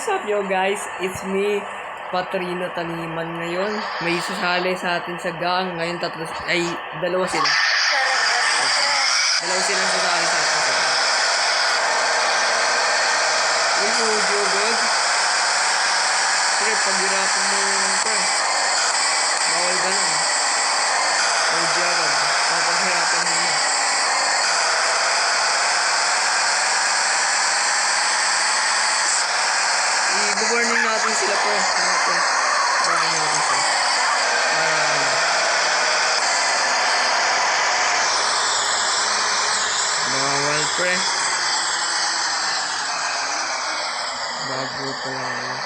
What's up yo guys? It's me, Patrino Taniman ngayon. May sasali sa atin sa gang. Ngayon dalawa sila. Dalawa silang sasali sa atin sa gang. Uy, Joe God. Sige, paghirapan mo ito. Bawal ganun. Ojo agad. Papaghirapan mo na. I-warning natin sila po. Warning natin sila. Bawal pre. Bago pa lang.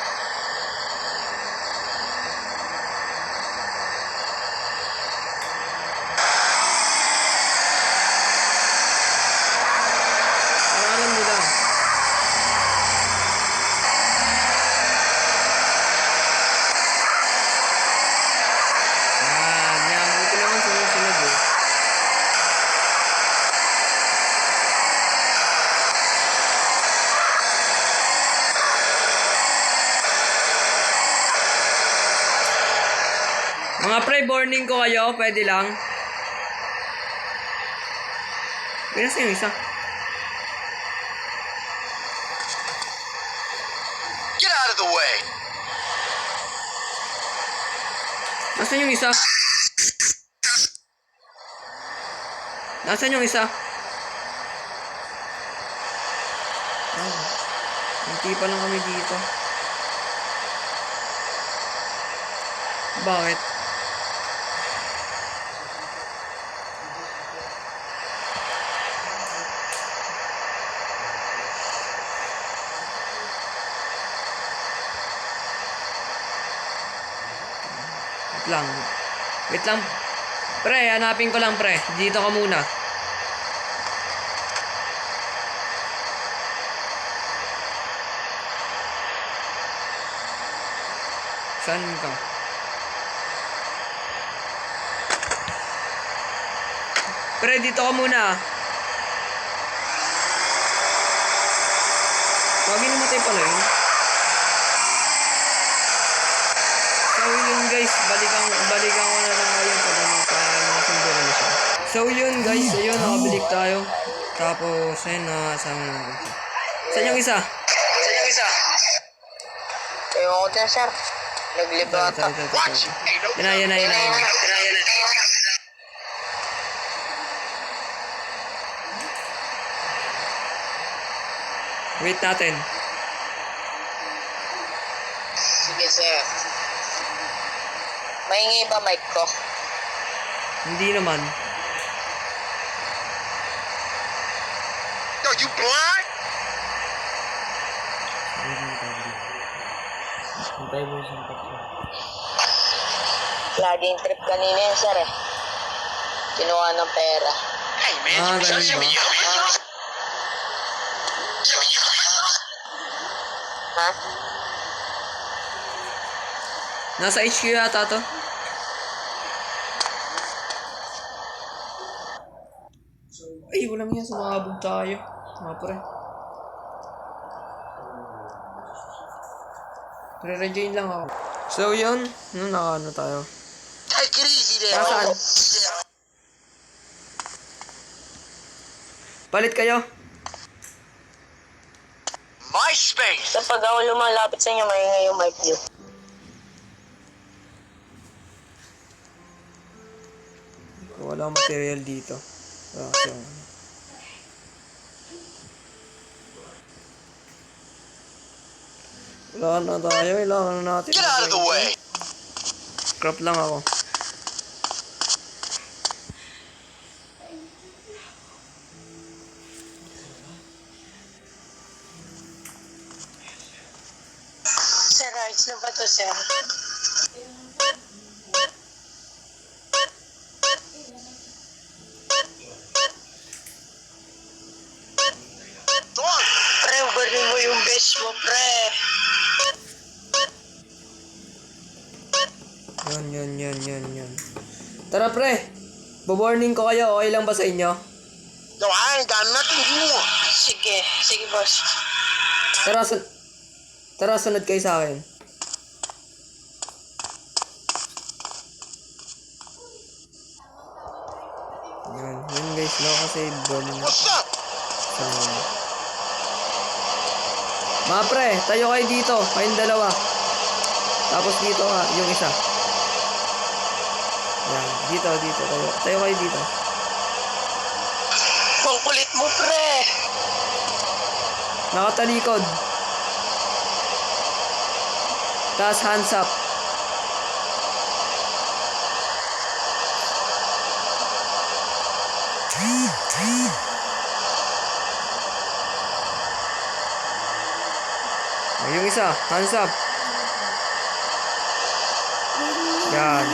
Alam nila. Mga pre-warning ko kayo, pwede lang. Pinas yung isa. Get out of the way. Nasaan yung isa? Nasaan yung isa? Hindi pa lang kami dito. Bakit? Wait lang. Pre, hanapin ko lang pre. Dito ka muna. Saan ka? Pre, dito ka muna. Wag namatay pala yun. So yun guys, balikan ko na lang ngayon pag nasundo na siya. So yun guys, ayun, nakabilik tayo. Tapos, ayun na, saan yung isa? Ewan ko dyan, sir. Naglibata. Yan na. Wait natin. Sige, sir. Mahingi ba mic ko? Hindi naman. Are you blind? Hintay mo yung patro. Laging trip kanina yan, sir eh. Kinuha ng pera. Hey man, ganun ba? Ha? Nasa HQ yata to. Ay, walang yan. Sumabog tayo. Mga pre. Re-rejoin lang ako. So, yun. Nakaano tayo. Take it easy there. Nasaan? Palit kayo. My space. So, pag ako lumalapit sa inyo, mahingi yung mic niyo. Wala akong material dito. So, wala na tayo. Kailangan na natin. Get out of the way. Scrap lang ako. Sir, ayos na ba to, sir? Pre, ubarin mo yung best mo, pre. Yan. Tara pre. Bo-warning ko kayo. Okay lang ba sa inyo? No, I ain't got nothing you want. Sige, boss. Tara, Tara, sunod kayo sa akin. Yan guys, nakaka-save bowling na. What's up? So, mga pre, tayo kayo dito. Kayong dalawa. Tapos dito nga, yung isa. Yan, dito. Tayo kayo dito. Ang kulit mo, pre. Nakatalikod. Taas hands up. Yung isa, hands up. Yan.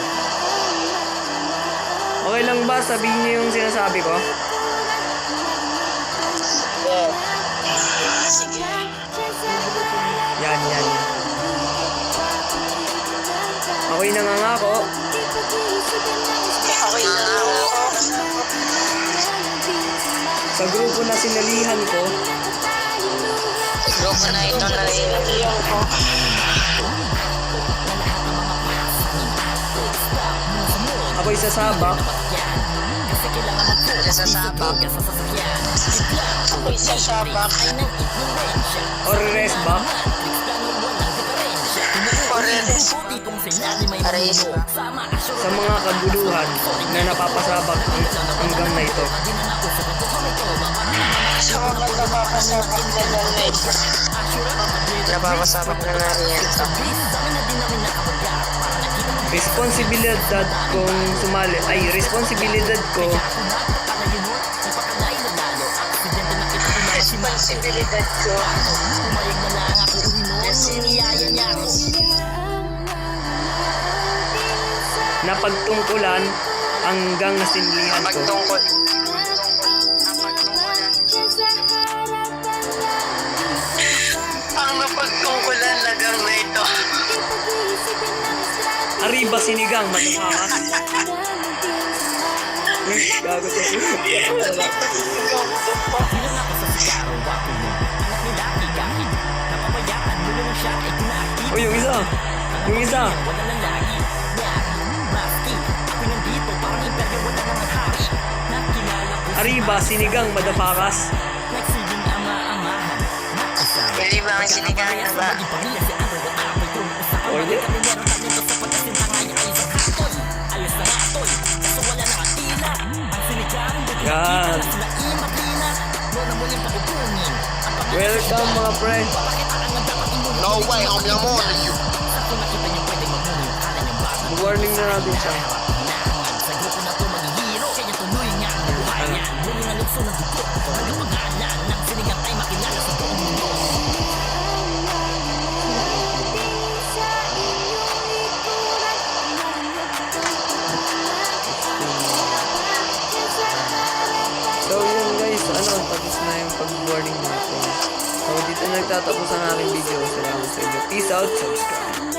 Okay lang ba sabihin niyo yung sinasabi ko? Yeah. Sige. Yan. Ako'y nangangako. Ako'y nangangako. Sa grupo na sinalihan ko, Grupo na ito na iyon ko. ako'y sasabak Sasabak. Ako'y sasabak. or rest back Pares. Pares. sa mga kaguluhan na napapasabak hanggang na ito. Sa mga napapasabak na namin. Napapasabak na namin ito. Responsibilidad ko Responsibilidad ko. na pagtungkulan hanggang nasinlihan ko. Pagtungkol. Ang napagtungkulan lagang na ito. Arriba sinigang, matapakas. Gago to. Oh, yung isa. Arriba, sinigang, madapakas. Hindi ba ang sinigang na ba? Oh, hindi. Yan. Welcome mga pre. No way, homie, I'm on to you. Warning na natin siya. So yun guys, tapos na yung pag-warning natin. So dito nagtatapos ang aking video. Salamat sa inyo. Peace out, subscribe.